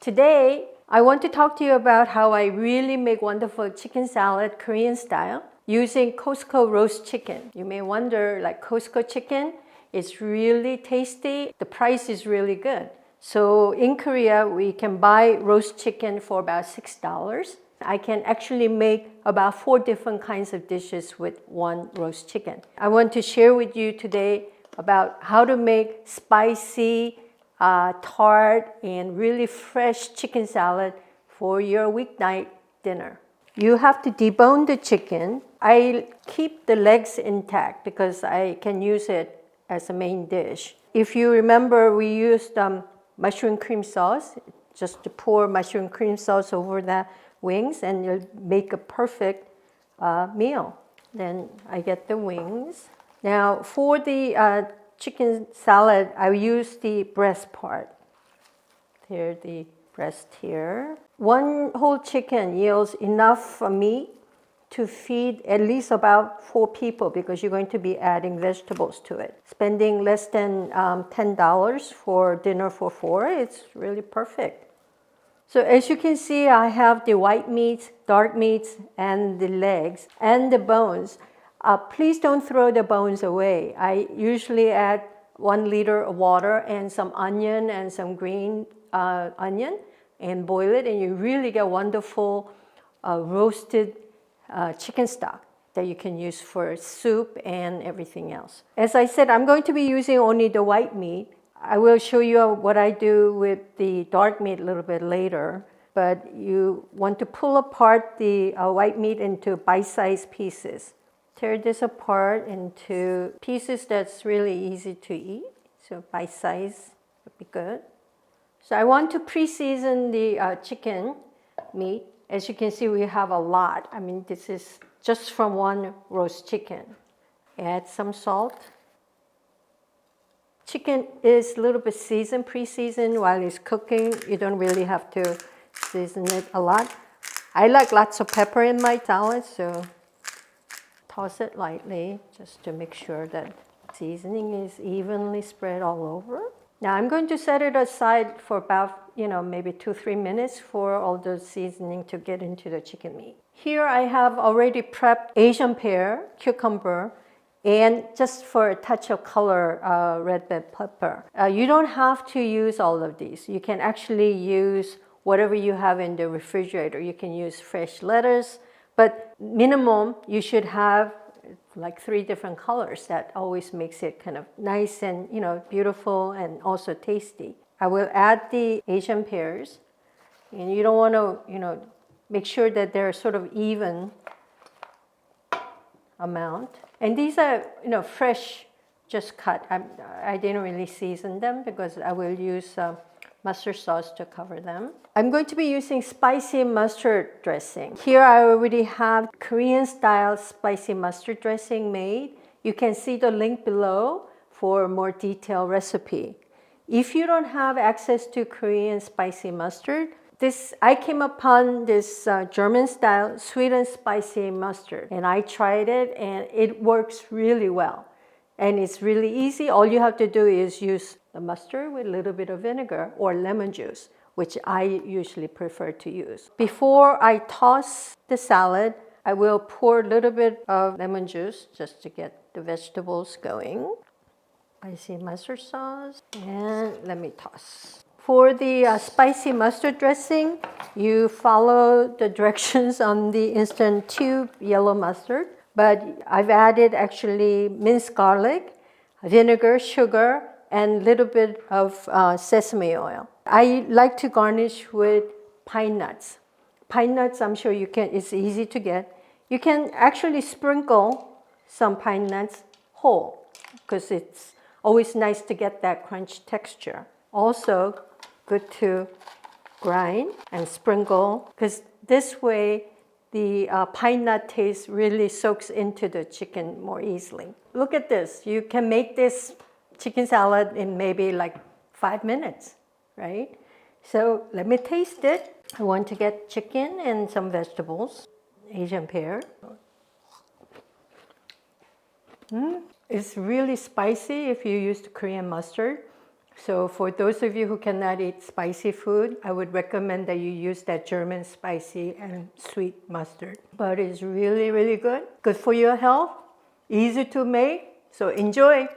Today, I want to talk to you about how I really make wonderful chicken salad Korean style using Costco roast chicken. You may wonder, like Costco chicken, it's really tasty. The price is really good. So in Korea, we can buy roast chicken for about $6. I can actually make about 4 different kinds of dishes with one roast chicken. I want to share with you today about how to make spicy, tart, and really fresh chicken salad for your weeknight dinner. You have to debone the chicken. I keep the legs intact because I can use it as a main dish. If you remember, we used mushroom cream sauce, just to pour mushroom cream sauce over the wings and you'll make a perfect meal. Then I get the wings. Now for the chicken salad, I use the breast part. Here, the breast here. One whole chicken yields enough meat to feed at least about 4 people because you're going to be adding vegetables to it. Spending less than $10 for dinner for 4, it's really perfect. So as you can see, I have the white meats, dark meats, and the legs, and the bones. Please don't throw the bones away. I usually add 1 liter of water and some onion and some green onion and boil it, and you really get wonderful roasted chicken stock that you can use for soup and everything else. As I said, I'm going to be using only the white meat. I will show you what I do with the dark meat a little bit later, but you want to pull apart the white meat into bite-sized pieces. Tear this apart into pieces that's really easy to eat, so bite-sized would be good. So I want to pre-season the chicken meat. As you can see, we have a lot. I mean, this is just from one roast chicken. Add some salt. Chicken is a little bit seasoned, pre-seasoned while it's cooking. You don't really have to season it a lot. I like lots of pepper in my salad, so toss it lightly just to make sure that seasoning is evenly spread all over. Now I'm going to set it aside for about, maybe 2-3 minutes for all the seasoning to get into the chicken meat. Here I have already prepped Asian pear, cucumber, and just for a touch of color, red bell pepper. You don't have to use all of these. You can actually use whatever you have in the refrigerator. You can use fresh lettuce, but minimum you should have like 3 different colors. That always makes it kind of nice and beautiful and also tasty. I will add the Asian pears, and you don't want to make sure that they're sort of even amount. And these are fresh, just cut. I didn't really season them because I will use mustard sauce to cover them. I'm going to be using spicy mustard dressing. Here I already have Korean style spicy mustard dressing made. You can see the link below for a more detailed recipe. If you don't have access to Korean spicy mustard, I came upon this German style sweet and spicy mustard, and I tried it and it works really well. And it's really easy. All you have to do is use the mustard with a little bit of vinegar or lemon juice, which I usually prefer to use. Before I toss the salad, I will pour a little bit of lemon juice just to get the vegetables going. Spicy mustard sauce, and let me toss. For the spicy mustard dressing, you follow the directions on the instant tube yellow mustard. But I've added actually minced garlic, vinegar, sugar, and a little bit of sesame oil. I like to garnish with pine nuts. Pine nuts, I'm sure it's easy to get. You can actually sprinkle some pine nuts whole because it's always nice to get that crunch texture. Also, good to grind and sprinkle because this way the pine nut taste really soaks into the chicken more easily. Look at this. You can make this chicken salad in maybe like 5 minutes, right? So let me taste it. I want to get chicken and some vegetables. Asian pear. It's really spicy if you use the Korean mustard. So for those of you who cannot eat spicy food, I would recommend that you use that German spicy and sweet mustard. But it's really, really good. Good for your health, easy to make, so enjoy.